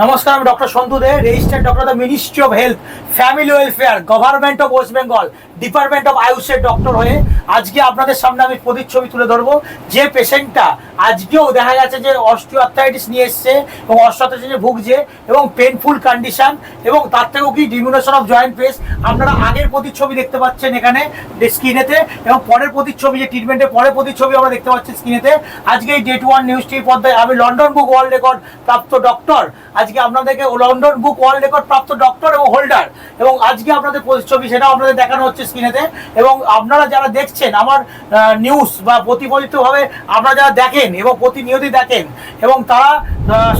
নমস্কার, আমি doctor Santu Dey, registered doctor the ministry of health, family welfare, government of West Bengal, department of আয়ুষের doctor হয়ে আজকে আপনাদের সামনে আমি প্রতিচ্ছবি তুলে ধরবো। যে পেশেন্টটা আজকেও দেখা গেছে যে অস্টিওআর্থ্রাইটিস নিয়ে এসছে এবং অস্টিওআর্থ্রাইটিসে ভুগছে এবং পেনফুল কন্ডিশন, এবং তার থেকেও কি ডিমিনেশন অফ জয়েন্ট পেস। আপনারা আগের প্রতিচ্ছবি দেখতে পাচ্ছেন এখানে স্ক্রিনেতে, এবং পরের প্রতিচ্ছবি যে ট্রিটমেন্টের পরের প্রতিচ্ছবি আমরা দেখতে পাচ্ছি স্ক্রিনেতে। আজকে এই ডেট ওয়ান নিউজ টিভি পর্দায় আমি লন্ডন বুক ওয়ার্ল্ড রেকর্ড প্রাপ্ত ডক্টর, আজকে আপনাদেরকে লন্ডন বুক ওয়ার্ল্ড রেকর্ড প্রাপ্ত ডক্টর এবং হোল্ডার, এবং আজকে আপনাদের প্রতিচ্ছবি সেটাও আপনাদের দেখানো হচ্ছে স্ক্রিনেতে। এবং আপনারা যারা দেখছেন আমার নিউজ বা প্রতিফলিতভাবে আপনারা যারা দেখেন এবং প্রতিনিয়তই দেখেন এবং তারা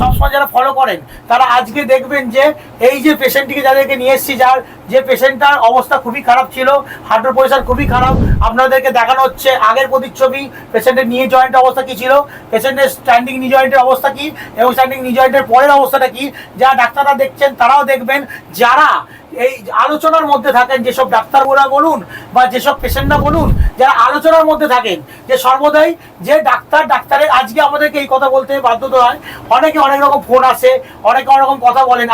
সবসময় যারা ফলো করেন, তারা আজকে দেখবেন যে এই যে পেশেন্টটিকে যাদেরকে নিয়ে এসেছি, যার যে পেশেন্টটার অবস্থা খুবই খারাপ ছিল, হার্টের পরিষেবা খুবই খারাপ, আপনাদেরকে দেখানো হচ্ছে আগের প্রতিচ্ছবি। পেশেন্টের নি জয়েন্টের অবস্থা কি ছিল, পেশেন্টের স্ট্যান্ডিং নি জয়েন্টের অবস্থা কি, এবং স্ট্যান্ডিং নি জয়েন্টের পরের অবস্থাটা কি। যারা ডাক্তাররা দেখছেন তারাও দেখবেন, যারা এই আলোচনার মধ্যে থাকেন, যেসব ডাক্তাররা বলুন বা যেসব পেশেন্টরা বলুন, যারা আলোচনার মধ্যে থাকেন, যে সর্বদাই যে ডাক্তারের আজকে আমাদেরকে এই কথা বলতে বাধ্যতা হয়। অনেকে অনেক রকম ফোন আসে, অনেকে অনেক রকম কথা বলেন।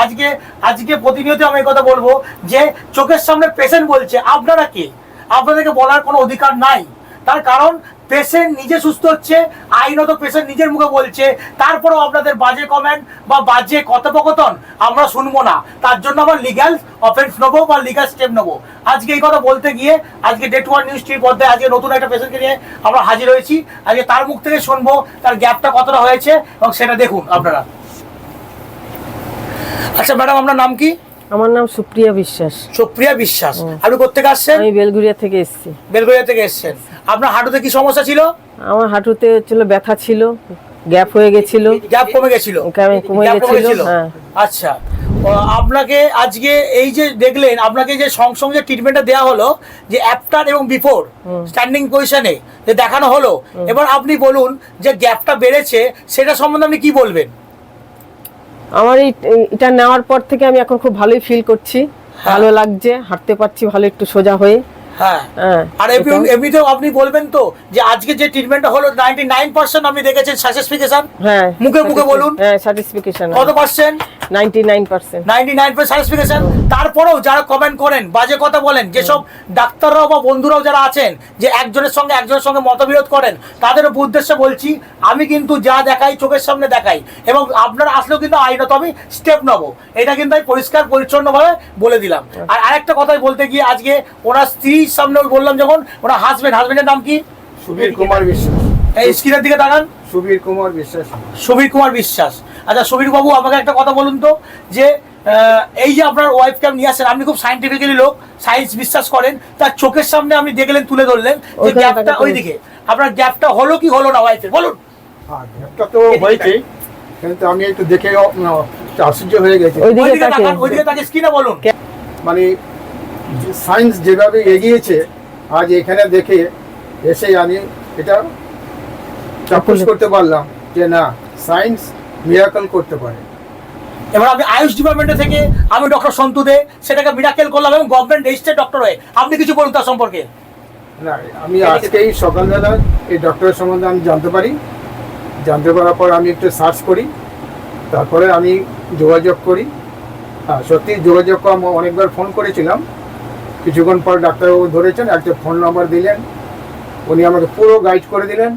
আজকে প্রতিনিয়ত আমি এই কথা বলবো যে চোখের সামনে পেশেন্ট বলছে, আপনারা কে? আপনাদেরকে বলার কোনো অধিকার নাই। তার কারণ পেশেন্ট নিজে সুস্থ হচ্ছে, আইনত পেশেন্ট নিজের মুখে বলছে, তারপরেও আপনাদের বাজে কমেন্ট বা বাজে কথোপকথন আমরা শুনবো না। তার জন্য আমরা লিগ্যাল অফেন্স নেবো বা লিগ্যাল স্টেপ নেবো। আজকে এই কথা বলতে গিয়ে আজকে ডেট ওয়ান নিউজ টিভির পর্দায় আজকে নতুন একটা পেশেন্টকে নিয়ে আমরা হাজির হয়েছি। আজকে তার মুখ থেকে শুনবো তার গ্যাপটা কতটা হয়েছে, এবং সেটা দেখুন আপনারা। আচ্ছা ম্যাডাম, আপনার নাম কি? আমার নাম সুপ্রিয়া বিশ্বাস। সুপ্রিয়া বিশ্বাস। আপনি কোথেকে আসছেন? আমি বেলগুড়িয়া থেকে এসেছি। বেলগুড়িয়া থেকে এসেছেন। আপনার হাঁটুতে কি সমস্যা ছিল? আমার হাঁটুতে ছিল ব্যথা ছিল, গ্যাপ হয়ে গেছিল। গ্যাপ কমে গেছিল? কমে গেছিল, হ্যাঁ। আচ্ছা, আপনাকে আজকে এই যে দেখলেন, আপনাকে যে সঙ্গে যে ট্রিটমেন্টটা দেওয়া হলো, যে আফটার এবং বিফোর স্ট্যান্ডিং পজিশনে যে দেখানো হলো, এবার আপনি বলুন যে গ্যাপটা বেড়েছে সেটা সম্বন্ধে আপনি কি বলবেন? আমার এটা নেওয়ার পর থেকে আমি এখন খুব ভালোই ফিল করছি, ভালো লাগছে, হাঁটতে পারছি ভালো, একটু সোজা হয়ে। হ্যাঁ, আর এমনিতেও আপনি বলবেন তো যে আজকে যে ট্রিটমেন্টটা হলো 99% আপনি দেখেছেন স্যাটিসফিকেশন? হ্যাঁ, মুখে বলুন। হ্যাঁ, স্যাটিসফিকেশন। কত পার্সেন্ট? 99%। 99% স্যাটিসফিকেশন। তারপরেও যারা কমেন্ট করেন, বাজে কথা বলেন, যেসব ডাক্তাররাও বা বন্ধুরাও যারা আছেন যে একজনের সঙ্গে মতবিরোধ করেন, তাদের উদ্দেশ্যে বলছি, আমি কিন্তু যা দেখাই চোখের সামনে দেখাই, এবং আপনারা আসলেও কিন্তু আইনত আমি স্টেপ নেবো। এটা কিন্তু আমি পরিষ্কার পরিচ্ছন্নভাবে বলে দিলাম। আর আরেকটা কথাই বলতে গিয়ে, আজকে ওনার স্ত্রীর সামনে বললাম, যখন ওনার হাজবেন্ডের নাম কি? সুবীর কুমার বিশ্বাস। এই স্ক্রিনের দিকে তাকান। সুবীর কুমার বিশ্বাস। সুবীর কুমার বিশ্বাস। আচ্ছা সুবীর বাবু, আমাকে একটা কথা বলুন তো, যে এই যে আপনার ওয়াইফকে আপনি নিয়ে আসেন, আপনি খুব সাইন্টিফিক্যালি লোক, সায়েন্স বিশ্বাস করেন, তার চোখের সামনে আপনি দেখলেন, তুলে ধরলেন যে গ্যাপটা ওইদিকে, আপনার গ্যাপটা হলো কি হলো না ওয়াইফের, বলুন। হ্যাঁ, গ্যাপটা তো হয়েছে, কিন্তু আমি একটু দেখে আশ্চর্য হয়ে গেছি। ওইদিকে তাকে স্ক্রিনে বলুন। মানে সায়েন্স যেভাবে এগিয়েছে, আজ এখানে দেখে এসে আমি এটা চাক্ষুষ করতে পারলাম যে না, সায়েন্স মিরাকল করতে পারে। এবার আমি আয়ুষ ডিপার্টমেন্ট থেকে আমি ডক্টর সন্তু দে সেটাকে মিরাকেল করলাম, এবং গভর্নমেন্ট রেজিস্টার্ড ডক্টর হয়ে। আপনি কিছু বলুন তার সম্পর্কে। না, আমি আজকেই সকালবেলা এই ডক্টরের সম্বন্ধে আমি জানতে পারার পর আমি একটু সার্চ করি, তারপরে আমি যোগাযোগ করি। হ্যাঁ, সত্যি যোগাযোগ অনেকবার ফোন করেছিলাম, কিছুক্ষণ পর ডাক্তারবাবু ধরেছেন, একটা ফোন নাম্বার দিলেন, উনি আমাকে পুরো গাইড করে দিলেন,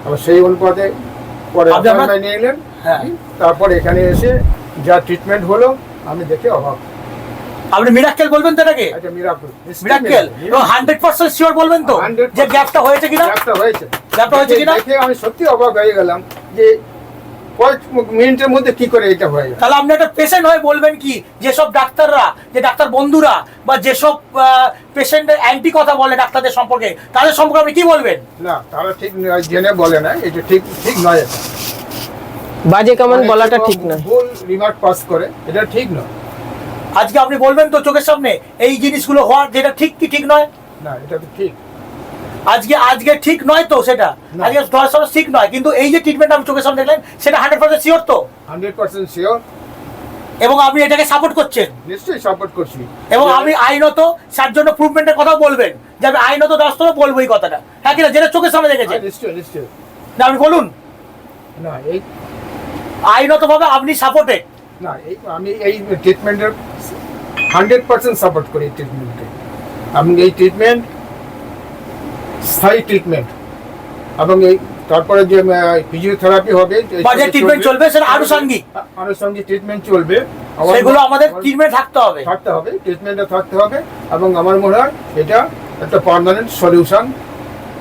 আবার সেই অনুপাতে পরে অ্যাপয়েন্টমেন্ট নিয়ে নিলেন। তারপর এখানে এসে যা ট্রিটমেন্ট হলো আমি দেখে অবাক। আপনি মিরাকেল বলবেন তো এটাকে? আচ্ছা, মিরাকেল। এবং 100% শিওর বলবেন তো যে গ্যাপটা হয়েছে কিনা? গ্যাপটা হয়েছে কিনা দেখে আমি সত্যি অবাক হয়ে গেলাম যে কয়েক মিনিটের মধ্যে কি করে এটা হয়ে গেল। তাহলে আপনি একটা পেশেন্ট হয়ে বলবেন কি, যেসব ডাক্তাররা, যে ডাক্তার বন্ধুরা বা যেসব পেশেন্টের অ্যান্টি কথা বলে ডাক্তারদের সম্পর্কে, তাদের সম্পর্কে আপনি কি বলবেন? না, তারা ঠিক জেনে বলে না, এটা ঠিক নয়, বাজে কমেন্ট বলাটা ঠিক না, ভুল রিমার্ক পাস করে, এটা ঠিক নয়। আজকে আপনি বলবেন তো চোখের সামনে এই জিনিসগুলো হওয়ার, যেটা ঠিক কি ঠিক নয়? না, এটা তো ঠিক। আজকে ঠিক নয় তো, সেটা আজকে ঠিক নয়, কিন্তু এই যে ট্রিটমেন্ট আপনি চোখের সামনে দেখলেন, সেটা 100% শিওর তো? 100% শিওর। এবং আপনি এটাকে সাপোর্ট করছেন? নিশ্চয়ই সাপোর্ট করছি। এবং আমি আইনত তার জন্য প্রুভমেন্টের কথা বলবেন, যে আমি আইনত রাস্তায় বলবো এই কথাটা, হ্যাঁ কিনা, যেটা চোখের সামনে দেখেছেন? নিশ্চয়ই। না, আপনি বলুন। না, এই আইনত ভাবে আপনি সাপোর্টেড? না আমি এই ট্রিটমেন্টের 100% সাপোর্ট করি এই ট্রিটমেন্টকে। আমি এই ট্রিটমেন্ট স্থায়ী ট্রিটমেন্ট, এবং এই তারপরে যে ফিজিওথেরাপি হবে, বা যে ট্রিটমেন্ট চলবে সেটা আনুষঙ্গিক ট্রিটমেন্ট চলবে, সেগুলো আমাদের ট্রিটমেন্ট থাকতে হবে, ট্রিটমেন্টে থাকতে হবে। এবং আমার মনে হয় এটা একটা পার্মানেন্ট সলিউশন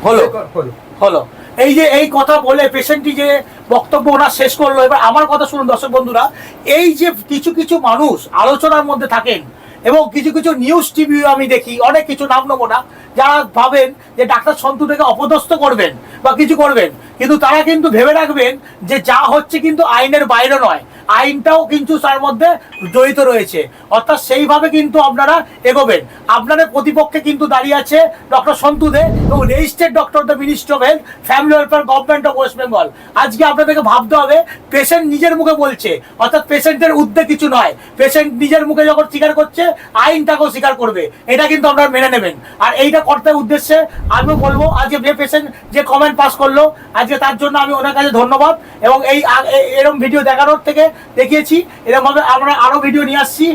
হলো। এই যে এই কথা বলে পেশেন্টটি যে বক্তব্য ওনার শেষ করলো, এবার আমার কথা শুনুন দর্শক বন্ধুরা। এই যে কিছু কিছু মানুষ আলোচনার মধ্যে থাকেন এবং কিছু কিছু নিউজ টিভি আমি দেখি, অনেক কিছু নাম নেবো না, যারা ভাবেন যে ডাক্তার সন্তু থেকে অপদস্থ করবেন বা কিছু করবেন, কিন্তু তারা কিন্তু ভেবে রাখবেন যে যা হচ্ছে কিন্তু আইনের বাইরে নয়, আইনটাও কিন্তু তার মধ্যে জড়িত রয়েছে। অর্থাৎ সেইভাবে কিন্তু আপনারা এগোবেন। আপনাদের প্রতিপক্ষে কিন্তু দাঁড়িয়ে আছে ডক্টর সন্তু দে এবং registered doctor the ministry of health, family welfare, government of West Bengal. আজকে আপনাদেরকে ভাবতে হবে, পেশেন্ট নিজের মুখে বলছে, অর্থাৎ পেশেন্টের উদ্যোগ কিছু নয়, পেশেন্ট নিজের মুখে যখন স্বীকার করছে আইনটাকেও স্বীকার করবে, এটা কিন্তু আপনারা মেনে নেবেন। আর এইটা করতে উদ্দেশ্যে আমিও বলবো, আজকে যে পেশেন্ট যে কমেন্ট পাস করলো আজকে, তার জন্য আমি ওনার কাছে ধন্যবাদ। এবং এই এরকম ভিডিও দেখানোর থেকে দেখিয়েছি, এরকম ভাবে আমরা আরো ভিডিও নিয়ে আসছি।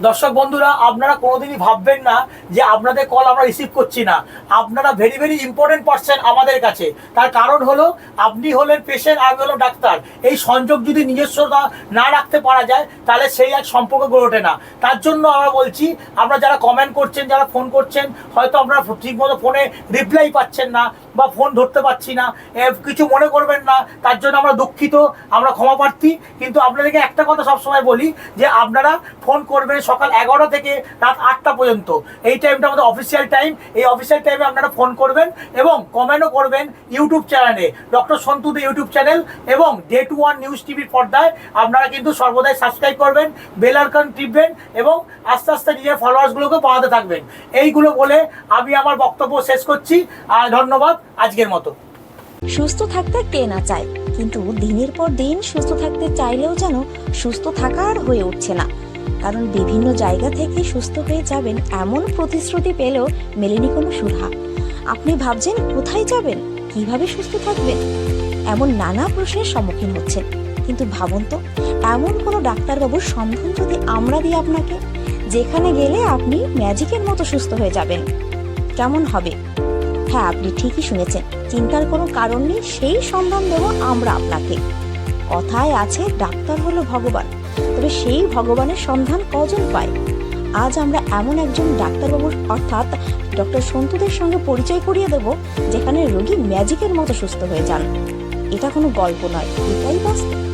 দর্শক বন্ধুরা, আপনারা কোনোদিনই ভাববেন না যে আপনাদের কল আমরা রিসিভ করছি না। আপনারা ভেরি ভেরি ইম্পর্টেন্ট পার্সন আমাদের কাছে। তার কারণ হলো আপনি হলেন পেশেন্ট, আমি হলাম ডাক্তার। এই সংযোগ যদি নিজস্বতা না রাখতে পারা যায় তাহলে সেই এক সম্পর্ক গড়ে ওঠে না। তার জন্য আমরা বলছি, আমরা যারা কমেন্ট করছেন, যারা ফোন করছেন, হয়তো আপনারা ঠিকমতো ফোনে রিপ্লাই পাচ্ছেন না বা ফোন ধরতে পারছি না, কিছু মনে করবেন না, তার জন্য আমরা দুঃখিত, আমরা ক্ষমা প্রার্থী। কিন্তু আপনাদেরকে একটা কথা সবসময় বলি যে আপনারা ফোন করবেন সকাল 11টা থেকে রাত 8টা পর্যন্ত। এই টাইমটা আমাদের অফিসিয়াল টাইম। এই অফিসিয়াল টাইমে আপনারা ফোন করবেন এবং কমেন্টও করবেন ইউটিউব চ্যানেলে, ডক্টর সন্তু দে ইউটিউব চ্যানেল, এবং ডে টু ওয়ান নিউজ টিভির পর্দায় আপনারা কিন্তু সর্বদাই সাবস্ক্রাইব করবেন, বেল আইকন টিপবেন এবং আস্তে আস্তে নিজের ফলোয়ার্সগুলোকে বাড়াতে থাকবেন। এইগুলো বলে আমি আমার বক্তব্য শেষ করছি। ধন্যবাদ আজকের মতো। সুস্থ থাকতে কে না চায়, কিন্তু দিনের পর দিন সুস্থ থাকতে চাইলেও যেন সুস্থ থাকা আর হয়ে উঠছে না। কারণ বিভিন্ন জায়গা থেকে সুস্থ হয়ে যাবেন এমন প্রতিশ্রুতি পেলেও মেলেনি কোনো সুরাহা। আপনি ভাবছেন কোথায় যাবেন, কিভাবে সুস্থ থাকবেন, এমন নানা প্রশ্নের সম্মুখীন হচ্ছেন। কিন্তু ভাবুন তো, এমন কোনো ডাক্তারবাবুর সন্ধান যদি আমরা দিই আপনাকে, যেখানে গেলে আপনি ম্যাজিকের মতো সুস্থ হয়ে যাবেন, কেমন হবে? হ্যাঁ, আপনি ঠিকই শুনেছেন, চিন্তার কোনো কারণ নেই, সেই সন্ধান দেব আমরা আপনাকে। কথায় আছে ডাক্তার হলো ভগবান, তবে সেই ভগবানের সন্ধান কজন পায়? আজ আমরা এমন একজন ডাক্তারবাবুর অর্থাৎ ডক্টর সন্তুদের সঙ্গে পরিচয় করিয়ে দেব, যেখানে রোগী ম্যাজিকের মতো সুস্থ হয়ে যান। এটা কোনো গল্প নয়, এটাই বাস্তব।